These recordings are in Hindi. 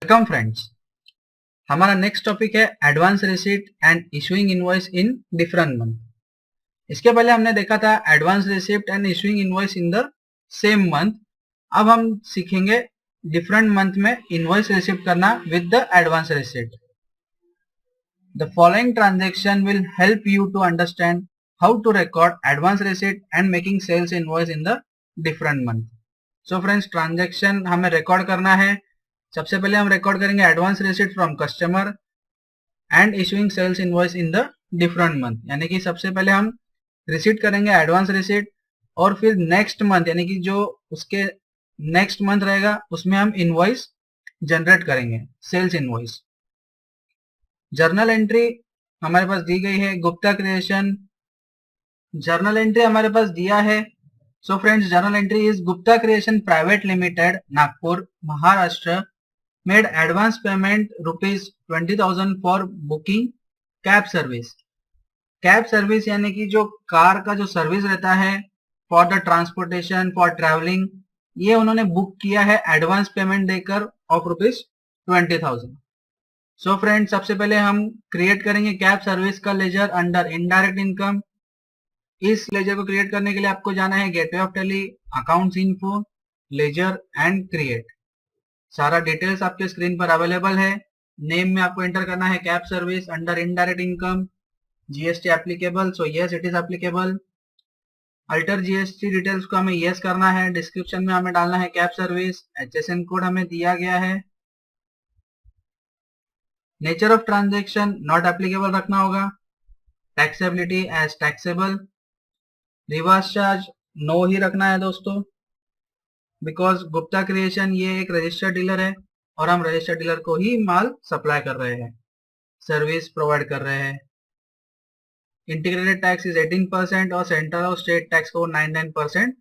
Welcome friends. हमारा नेक्स्ट टॉपिक है advance receipt and issuing invoice in different month. इसके पहले हमने देखा था advance receipt and issuing invoice in the same month. अब हम सीखेंगे डिफरेंट मंथ में इनवॉइस रिसीव करना with the advance receipt. The following transaction will help you to understand how to record advance receipt and making sales invoice in the different month. So friends, transaction हमें रिकॉर्ड करना है। सबसे पहले हम रिकॉर्ड करेंगे advance receipt from customer and issuing sales invoice in the different month. यानी कि सबसे पहले हम रिसीट करेंगे एडवांस रिसीट और फिर नेक्स्ट मंथ यानी कि जो उसके नेक्स्ट मंथ रहेगा उसमें हम इनवॉइस जनरेट करेंगे, सेल्स इनवॉइस। जर्नल एंट्री हमारे पास दी गई है, गुप्ता क्रिएशन जर्नल एंट्री हमारे पास दिया है। So friends, journal entry is Gupta creation private limited, Nagpur, Maharashtra, made advance payment rupees 20,000 for booking cab service. Cab service यानी कि जो कार का जो सर्विस रहता है for the transportation for travelling, ये उन्होंने बुक किया है एडवांस पेमेंट देकर ऑफ रुपीज 20,000। सो फ्रेंड्स, सबसे पहले हम क्रिएट करेंगे कैब सर्विस का लेजर अंडर इनडायरेक्ट इनकम। इस लेजर को क्रिएट करने के लिए आपको जाना है gateway of Tally, accounts info, ledger and create. सारा डिटेल्स आपके स्क्रीन पर अवेलेबल है। नेम में आपको एंटर करना है cab service under indirect income, GST applicable, so yes it is applicable. Alter GST details को हमें यस करना है। डिस्क्रिप्शन में हमें डालना है कैब सर्विस, एचएसएन कोड हमें दिया गया है। Nature of transaction not applicable रखना होगा। Taxability as taxable. Reverse charge no ही रखना है दोस्तों, बिकॉज गुप्ता क्रिएशन ये एक रजिस्टर्ड डीलर है और हम रजिस्टर्ड डीलर को ही माल सप्लाई कर रहे हैं, सर्विस प्रोवाइड कर रहे हैं। इंटीग्रेटेड टैक्स इज 18% और सेंट्रल और स्टेट टैक्स को 99%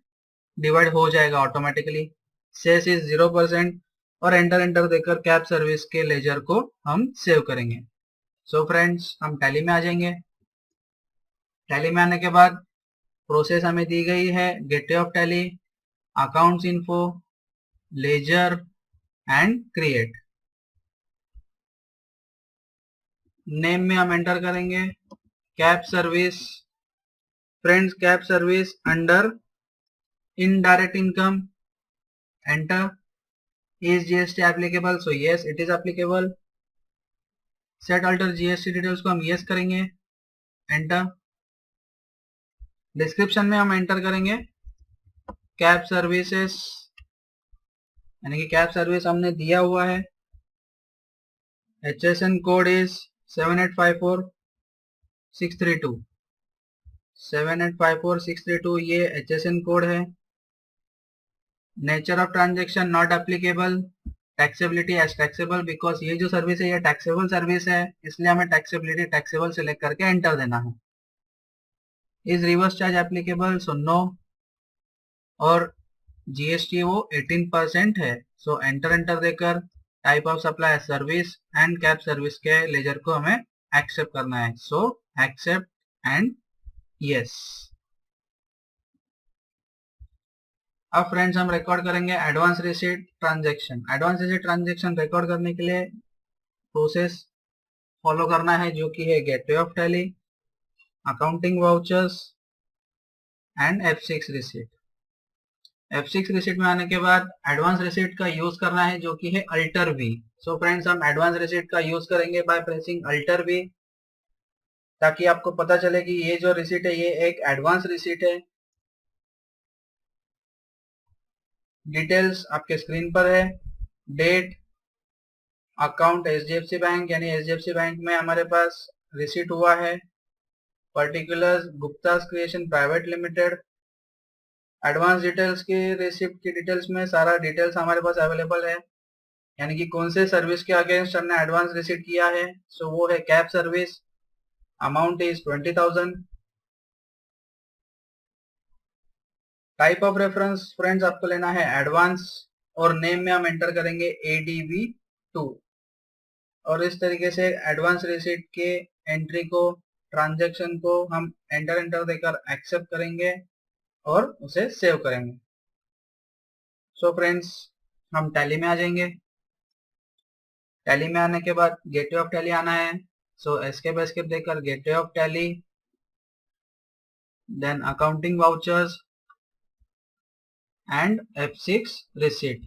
डिवाइड हो जाएगा ऑटोमेटिकली। सेस इज 0% और एंटर देकर कैब सर्विस के लेजर को हम सेव करेंगे। सो फ्रेंड्स, हम टैली में आ जाएंगे। टैली में आने के बाद प्रोसेस हमें दी गई है gateway of Tally, accounts info, ledger and create. Name में हम एंटर करेंगे cab service. Friends, cab service under indirect income, enter. Is GST applicable, so yes it is applicable. Set alter GST details को हम यस करेंगे, एंटर। डिस्क्रिप्शन में हम एंटर करेंगे कैब सर्विसेस, यानी कि कैब सर्विस हमने दिया हुआ है। HSN कोड इज 7854632, 7854632 ये HSN कोड है। Nature of transaction not applicable, taxability as taxable, because ये जो सर्विस है ये टैक्सेबल सर्विस है, इसलिए हमें टैक्सेबिलिटी टैक्सेबल सेलेक्ट करके एंटर देना है। Is reverse charge applicable, so no, और जीएसटी वो 18% है, सो एंटर देकर type of supply service and cab service के लेजर को हमें एक्सेप्ट करना है, सो एक्सेप्ट एंड यस। अब फ्रेंड्स, हम रिकॉर्ड करेंगे advance receipt transaction. Advance receipt transaction record करने के लिए प्रोसेस फॉलो करना है, जो कि है gateway of Tally, accounting vouchers and F6 receipt. F6 receipt में आने के बाद एडवांस रिसीट का यूज करना है, जो कि है अल्टर V। सो फ्रेंड्स, हम एडवांस रिसीट का यूज करेंगे बाय प्रेसिंग अल्टर V, ताकि आपको पता चले कि ये जो रिसीट है ये एक एडवांस रिसीट है। डिटेल्स आपके स्क्रीन पर है। डेट, अकाउंट HDFC बैंक, यानी HDFC बैंक में हमारे पास रिसीट हुआ है। Particulars Gupta creation private limited. Advance details की रिसिप्ट की डिटेल्स में सारा डिटेल्स हमारे पास अवेलेबल है, यानी कि कौन से सर्विस के अगेंस्ट हमने एडवांस रिसीट किया है। सो वो है cab service, amount is 20,000। Type of reference friends आपको लेना है एडवांस, और नेम में हम एंटर करेंगे ADV2। और इस तरीके से एडवांस रिसीट के एंट्री को, ट्रांजैक्शन को हम एंटर देकर एक्सेप्ट करेंगे और उसे सेव करेंगे। सो फ्रेंड्स, हम टैली में आ जाएंगे। टैली में आने के बाद गेटवे ऑफ टैली आना है, सो एस्केप एस्केप देकर gateway of Tally, then accounting vouchers and F6 receipt.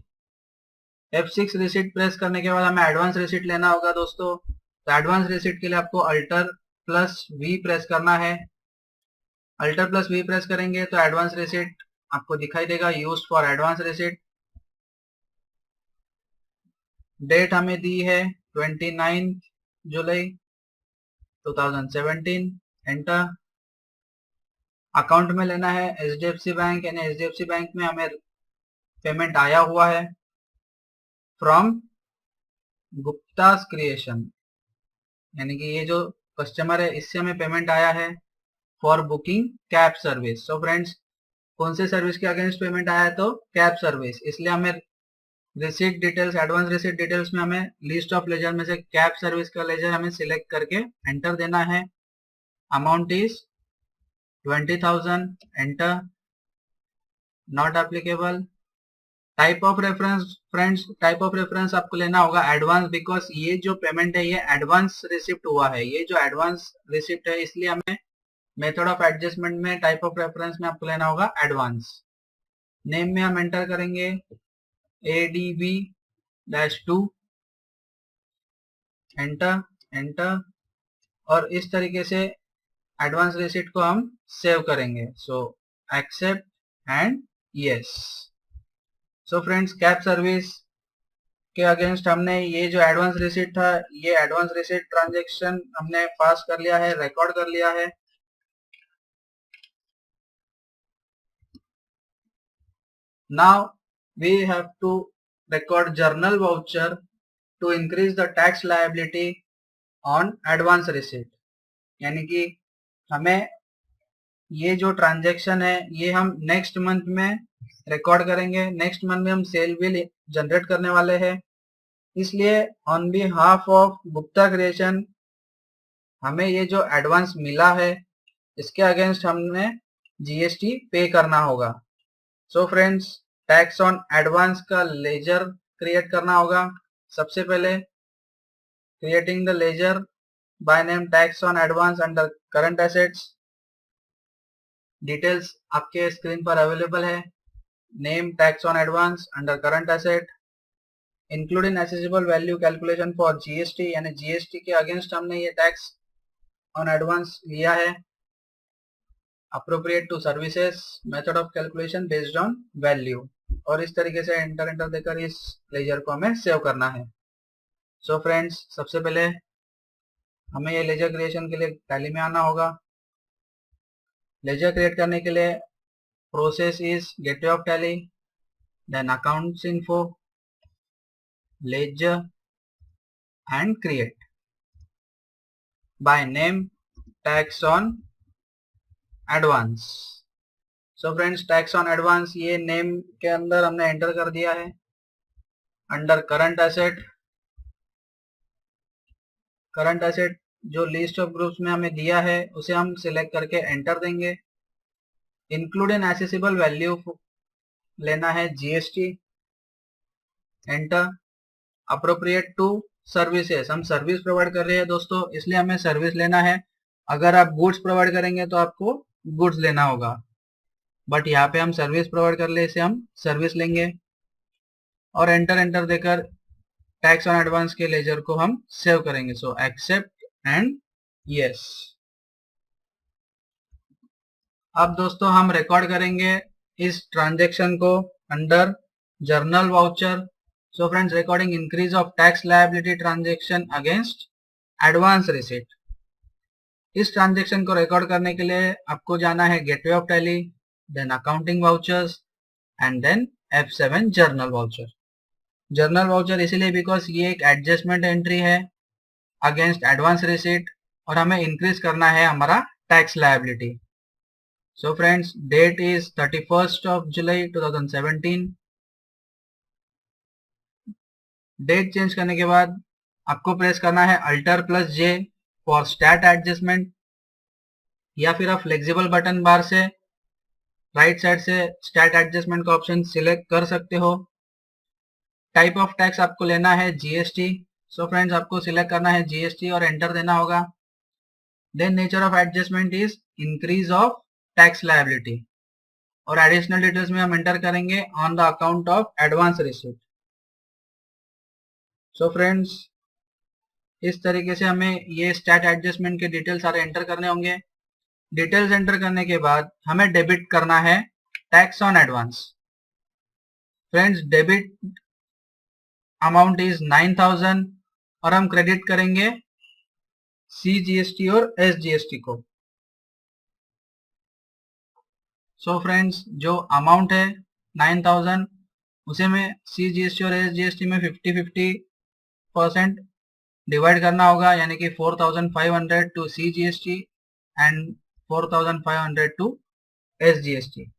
F6 receipt press करने के बाद हमें एडवांस रिसीट लेना होगा दोस्तों। तो एडवांस रिसीट के लिए आपको अल्टर प्लस वी प्रेस करना है। अल्टर प्लस वी प्रेस करेंगे तो एडवांस रिसीट आपको दिखाई देगा, used for advance receipt. Date हमें दी है 29 जुलाई 2017, एंटर। अकाउंट में लेना है HDFC बैंक, यानी HDFC बैंक में हमें पेमेंट आया हुआ है फ्रॉम गुप्तास क्रिएशन, यानी कि ये जो कस्टमर है इससे हमें पेमेंट आया है for booking cab service. So friends, कौन से सर्विस के अगेंस्ट पेमेंट आया है? तो कैब सर्विस। इसलिए हमें receipt details, advance receipt details में हमें लिस्ट ऑफ लेजर में से कैब सर्विस का लेजर हमें सिलेक्ट करके एंटर देना है। Amount is 20,000, enter. Not applicable. Type of reference, friends type of reference आपको लेना होगा एडवांस, बिकॉज ये जो पेमेंट है ये एडवांस रिसिप्ट हुआ है, ये जो एडवांस रिसिप्ट है, इसलिए हमें मेथड ऑफ एडजस्टमेंट में टाइप ऑफ रेफरेंस में आपको लेना होगा एडवांस। नेम में हम एंटर करेंगे ADB-2, एंटर एंटर, और इस तरीके से एडवांस रिसिप्ट को हम सेव करेंगे। So accept and yes. So friends, cab service के अगेंस्ट हमने ये जो एडवांस रिसिप्ट था, ये एडवांस रिसिप्ट ट्रांजैक्शन हमने पास कर लिया है, रिकॉर्ड कर लिया है। Now we have to record journal voucher to increase the tax liability on advance receipt, यानी कि हमें ये जो ट्रांजैक्शन है ये हम नेक्स्ट मंथ में रिकॉर्ड करेंगे। नेक्स्ट मंथ में हम सेल बिल जनरेट करने वाले हैं, इसलिए on behalf of Gupta creation हमें ये जो एडवांस मिला है इसके अगेंस्ट हमने GST पे करना होगा। So friends, tax on advance का लेजर क्रिएट करना होगा। सबसे पहले creating the ledger by name tax on advance under current assets. Details आपके स्क्रीन पर अवेलेबल है। Name tax on advance under current asset, including assessable value calculation for GST, यानी GST के अगेंस्ट हमने ये टैक्स ऑन एडवांस लिया है। Appropriate to services, method of calculation based on value, और इस तरीके से एंटर एंटर देकर इस लेजर को हमें सेव करना है। सो फ्रेंड्स, सबसे पहले हमें ये लेजर क्रिएशन के लिए टैली में आना होगा। लेजर क्रिएट करने के लिए process is gateway of Tally, then accounts info, ledger and create by name tax on advance. So friends, tax on advance ये नेम के अंदर हमने एंटर कर दिया है। Under current asset, current asset जो लिस्ट ऑफ ग्रुप्स में हमें दिया है उसे हम सिलेक्ट करके एंटर देंगे। इंक्लूड इन एसेसिबल वैल्यू लेना है GST, enter. Appropriate to services, हम सर्विस प्रोवाइड कर रहे हैं दोस्तों, इसलिए हमें सर्विस लेना है। अगर आप गुड्स प्रोवाइड करेंगे तो आपको गुड्स लेना होगा, बट यहाँ पे हम सर्विस प्रोवाइड कर ले, इसे हम सर्विस लेंगे और एंटर एंटर देकर टैक्स ऑन एडवांस के लेजर को हम सेव करेंगे। So accept and yes. अब दोस्तों हम रिकॉर्ड करेंगे इस ट्रांजैक्शन को under journal voucher. So friends, recording increase of tax liability transaction against advance receipt. इस ट्रांजैक्शन को रिकॉर्ड करने के लिए आपको जाना है gateway of Tally, then accounting vouchers and then F7 journal voucher. Journal voucher इसीलिए बिकॉज ये एक एडजस्टमेंट एंट्री है अगेंस्ट एडवांस रिसीट और हमें इंक्रीज करना है हमारा tax liability. So friends, date is 31st of July 2017। Date change करने के बाद आपको प्रेस करना है alter plus J for stat adjustment, या फिर आप फ्लेक्सिबल बटन बार से राइट साइड से स्टैट एडजस्टमेंट का ऑप्शन सिलेक्ट कर सकते हो। टाइप ऑफ टैक्स आपको लेना है GST, सो फ्रेंड्स आपको सिलेक्ट करना है जीएसटी और एंटर देना होगा। Then nature of adjustment is increase of tax liability और एडिशनल डिटेल्स में हम एंटर करेंगे on the account of advance receipt. So friends इस तरीके से हमें ये स्टैट एडजस्टमेंट के डिटेल्स सारे एंटर करने होंगे। डिटेल्स एंटर करने के बाद हमें डेबिट करना है tax on advance. Friends debit amount is 9000 और हम क्रेडिट करेंगे सीजीएसटी और एसजीएसटी को। सो फ्रेंड्स जो अमाउंट है 9000 उसे में सीजीएसटी और एसजीएसटी में 50-50% डिवाइड करना होगा, यानी कि 4500 to CGST and 4500 to SGST.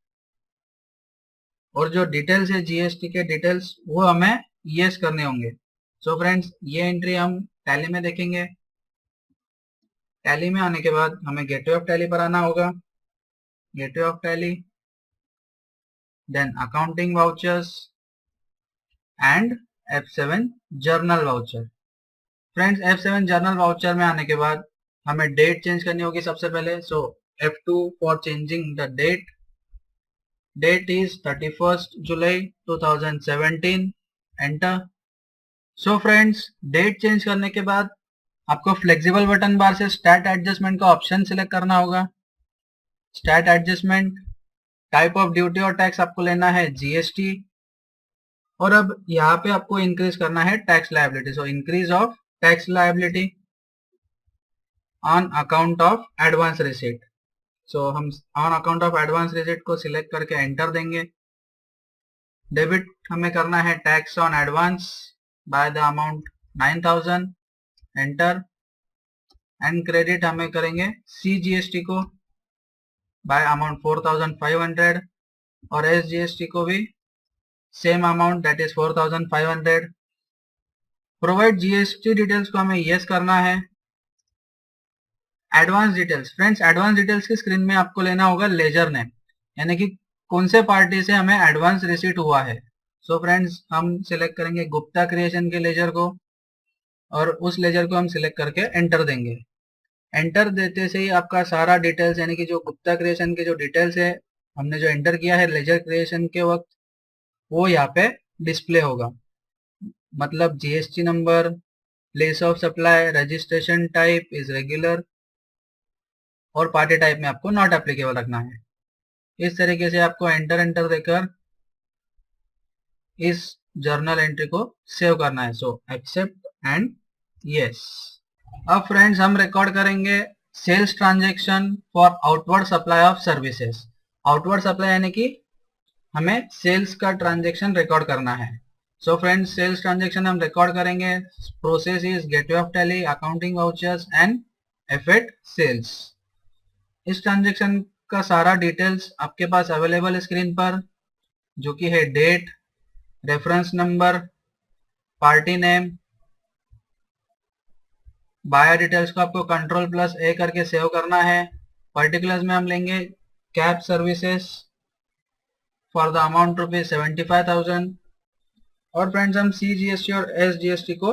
और जो डिटेल्स है जीएसटी के डिटेल्स वो हमें यस करने होंगे। सो फ्रेंड्स ये एंट्री हम टैली में देखेंगे। टैली में आने के बाद हमें गेटवे ऑफ टैली पर आना होगा। Gateway of Tally, then accounting vouchers and F7 journal voucher. Friends F7 journal voucher में आने के बाद हमें डेट चेंज करनी होगी सबसे पहले। So F2 for changing the date. Date is 31st July 2017। Enter. So friends date change करने के बाद आपको फ्लेक्सिबल बटन बार से स्टैट एडजस्टमेंट का ऑप्शन सिलेक्ट करना होगा। Stat adjustment, type of duty और टैक्स आपको लेना है जीएसटी और अब यहाँ पे आपको इंक्रीज करना है tax liability. So increase of tax liability on account of advance receipt. So हम on account of advance receipt को सिलेक्ट करके एंटर देंगे। डेबिट हमें करना है tax on advance by the amount 9000। Enter. And credit हमें करेंगे सीजीएसटी को बाय अमाउंट 4500 और एसजीएसटी को भी same amount that is 4500। Provide GST details को हमें यस करना है। Advance details, friends advance details की स्क्रीन में आपको लेना होगा लेजर नेम, यानी कि कौन से पार्टी से हमें एडवांस रिसीट हुआ है। सो फ्रेंड्स हम सिलेक्ट करेंगे गुप्ता क्रिएशन के लेजर को और उस लेजर को हम सिलेक्ट करके एंटर देंगे। एंटर देते से ही आपका सारा डिटेल्स, यानी कि जो गुप्ता क्रिएशन के जो डिटेल्स है हमने जो एंटर किया है लेजर क्रिएशन के वक्त, वो यहाँ पे डिस्प्ले होगा। मतलब GST number, place of supply, registration type is regular और पार्टी टाइप में आपको नॉट एप्लीकेबल रखना है। इस तरीके से आपको एंटर देकर इस जर्नल एंट्री को सेव करना है। So accept and yes. अब फ्रेंड्स हम रिकॉर्ड करेंगे sales transaction for outward supply of services. Outward supply यानी कि हमें सेल्स का ट्रांजैक्शन रिकॉर्ड करना है। सो फ्रेंड्स सेल्स ट्रांजैक्शन हम रिकॉर्ड करेंगे। Process is gateway of Tally, accounting vouchers and F8 sales. इस ट्रांजैक्शन का सारा डिटेल्स आपके पास अवेलेबल है स्क्रीन पर, जो कि है date, reference number, party name. Buyer details को आपको Ctrl+A करके सेव करना है। पर्टिकुलर्स में हम लेंगे cab services for the amount rupees 75,000 और फ्रेंड्स हम सीजीएसटी और एसजीएसटी को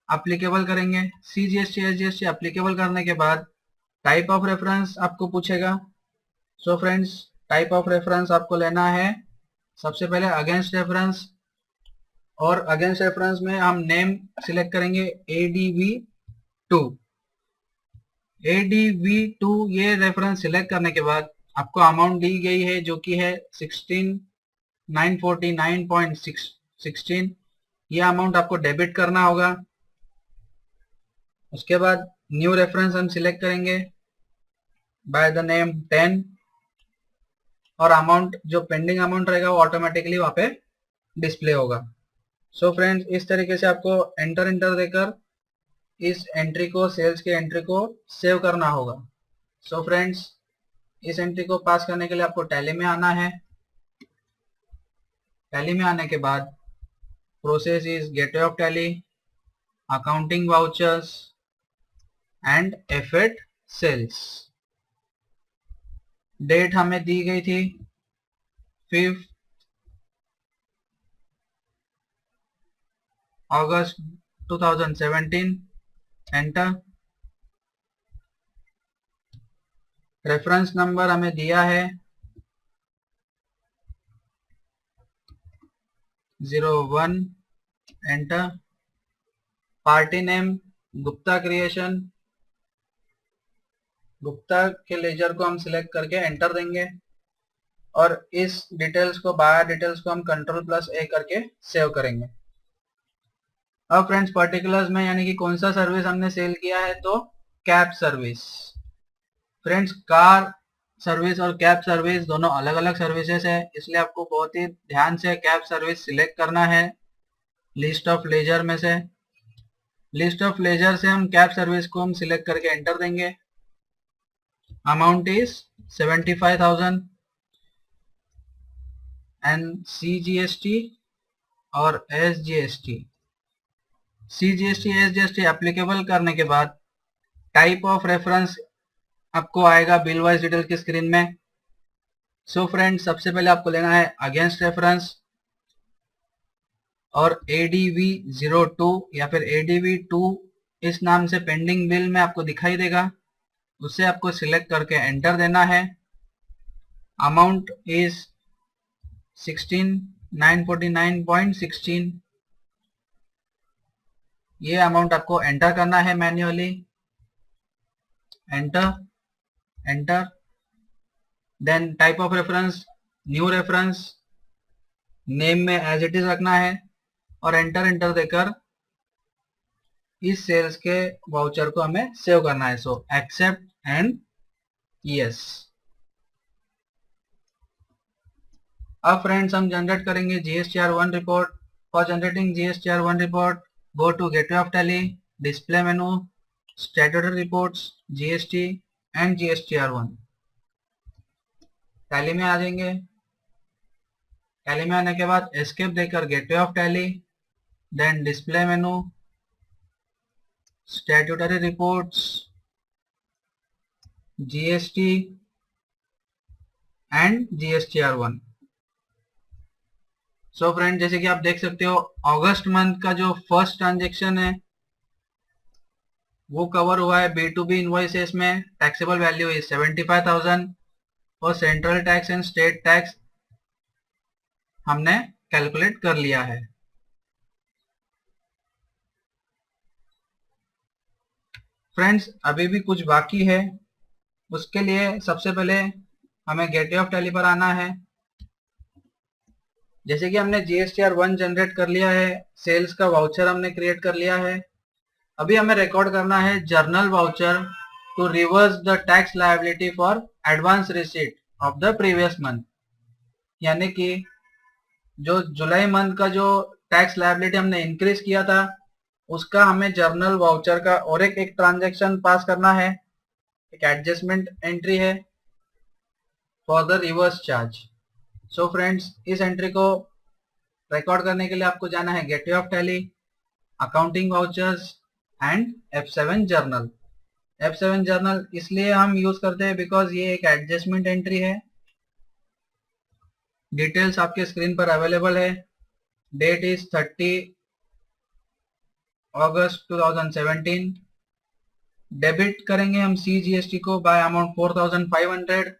एप्लीकेबल करेंगे। सीजीएसटी एसजीएसटी एप्लीकेबल करने के बाद टाइप ऑफ रेफरेंस आपको पूछेगा। So friends type of reference आपको लेना है सबसे पहले अगेंस्ट रेफरेंस और अगेंस्ट रेफरेंस में हम नेम सिलेक्ट करेंगे ADV2। ADV2 ये रेफरेंस सिलेक्ट करने के बाद आपको अमाउंट दी गई है जो कि है 16949.16। ये अमाउंट आपको डेबिट करना होगा। उसके बाद न्यू रेफरेंस हम सिलेक्ट करेंगे बाय द नेम 10 और अमाउंट जो पेंडिंग अमाउंट रहेगा वो ऑटोमेटिकली वहां पे डिस्प्ले होगा। सो फ्रेंड्स इस तरीके से आपको एंटर देकर इस एंट्री को, सेल्स के एंट्री को सेव करना होगा। सो फ्रेंड्स इस एंट्री को पास करने के लिए आपको टैली में आना है। टैली में आने के बाद process is gateway of Tally, accounting vouchers and F8 sales. Date हमें दी गई थी 5 अगस्त 2017, एंटर। रेफरेंस नंबर हमें दिया है 01, enter. Party name Gupta creation, Gupta के लेजर को हम सिलेक्ट करके एंटर देंगे और इस डिटेल्स को, बायर डिटेल्स को हम Ctrl+A करके सेव करेंगे। अब फ्रेंड्स पर्टिकुलर्स में यानी कि कौन सा सर्विस हमने सेल किया है, तो cab service. Friends car service और कैब सर्विस दोनों अलग अलग सर्विसेज है, इसलिए आपको बहुत ही ध्यान से कैब सर्विस सिलेक्ट करना है लिस्ट ऑफ लेजर में से। लिस्ट ऑफ लेजर से हम कैब सर्विस को हम सिलेक्ट करके एंटर देंगे। अमाउंट इज 75,000 एंड CGST और SGST। CGST SGST एप्लीकेबल करने के बाद टाइप ऑफ रेफरेंस आपको आएगा बिल वाइज डिटेल की स्क्रीन में। सो फ्रेंड्स सबसे पहले आपको लेना है अगेंस्ट रेफरेंस और ADV02 या फिर ADV2 इस नाम से पेंडिंग बिल में आपको दिखाई देगा, उसे आपको सिलेक्ट करके एंटर देना है। Amount is 16,949.16। ये अमाउंट आपको एंटर करना है manually. Enter, enter. Then type of reference new reference, name में एज इट इज रखना है और एंटर एंटर देकर इस सेल्स के वाउचर को हमें सेव करना है। So accept and yes. अब फ्रेंड्स हम जनरेट करेंगे GSTR1 report. For generating GSTR1 report go to gateway of Tally, display menu, statutory reports, GST and GSTR1। Tally में आ जाएंगे। टैली में आने के बाद एस्केप देकर gateway of Tally, then display menu, statutory reports, GST and GSTR1। So friend जैसे कि आप देख सकते हो अगस्त मंथ का जो फर्स्ट ट्रांजेक्शन है वो कवर हुआ है B2B इनवॉइसेस में। टैक्सेबल वैल्यू इज 75,000 और central tax and state tax हमने कैलकुलेट कर लिया है। फ्रेंड्स अभी भी कुछ बाकी है, उसके लिए सबसे पहले हमें गेटवे ऑफ टैली पर आना है। जैसे कि हमने GSTR1 जनरेट कर लिया है, सेल्स का वाउचर हमने क्रिएट कर लिया है, अभी हमें रिकॉर्ड करना है journal voucher to reverse the tax liability for advance receipt of the previous month. यानी कि जो जुलाई मंथ का जो टैक्स लायबिलिटी हमने इंक्रीज किया था उसका हमें जर्नल वाउचर का और एक ट्रांजैक्शन पास करना है, एक एडजस्टमेंट एंट्री है for the reverse charge. So friends इस एंट्री को रिकॉर्ड करने के लिए आपको जाना है gateway of Tally, accounting vouchers and F7 journal. F7 journal इसलिए हम यूज करते हैं बिकॉज ये एक एडजस्टमेंट एंट्री है। डिटेल्स आपके स्क्रीन पर अवेलेबल है। Date is 30 August 2017। डेबिट करेंगे हम CGST को बाय अमाउंट 4,500।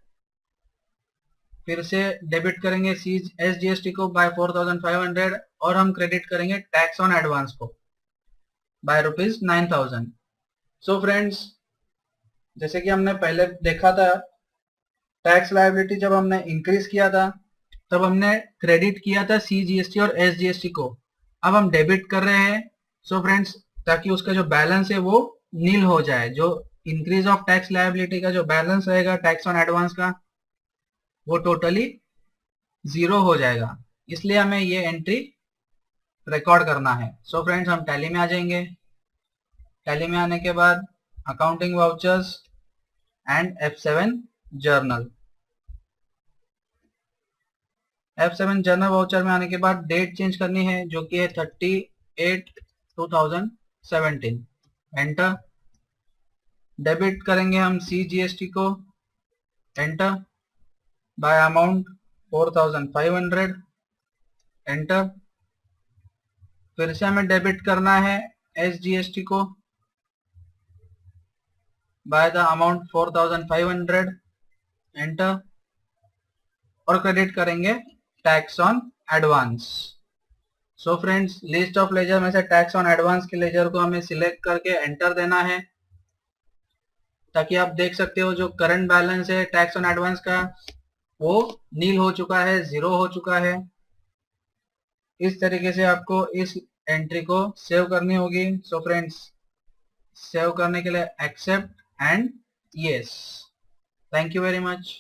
फिर से डेबिट करेंगे SGST को बाय 4,500 और हम क्रेडिट करेंगे टैक्स ऑन एडवांस को बाय ₹9,000। सो फ्रेंड्स जैसे कि हमने पहले देखा था टैक्स लायबिलिटी जब हमने इंक्रीज किया था तब हमने क्रेडिट किया था CGST और SGST को, अब हम डेबिट कर रहे हैं। सो फ्रेंड्स ताकि उसका जो बैलेंस है वो नील हो जाए, जो इंक्रीज ऑफ टैक्स लायबिलिटी का जो बैलेंस रहेगा टैक्स ऑन एडवांस का वो टोटली जीरो हो जाएगा, इसलिए हमें ये एंट्री रिकॉर्ड करना है। सो फ्रेंड्स हम टैली में आ जाएंगे। टैली में आने के बाद accounting vouchers and F7 journal. F7 journal voucher में आने के बाद डेट चेंज करनी है जो कि है 30/8/2017। एंटर। डेबिट करेंगे हम CGST को, एंटर, बाय अमाउंट 4,500। एंटर। फिर से हमें डेबिट करना है SGST को बाय द अमाउंट 4500, एंटर, और क्रेडिट करेंगे tax on advance. So friends, list of ledger में से टैक्स ऑन एडवांस के लेजर को हमें सिलेक्ट करके एंटर देना है, ताकि आप देख सकते हो जो करंट बैलेंस है टैक्स ऑन एडवांस का वो नील हो चुका है, 0 हो चुका है। इस तरीके से आपको इस एंट्री को सेव करनी होगी। सो फ्रेंड्स, सेव करने के लिए accept and yes. Thank you very much.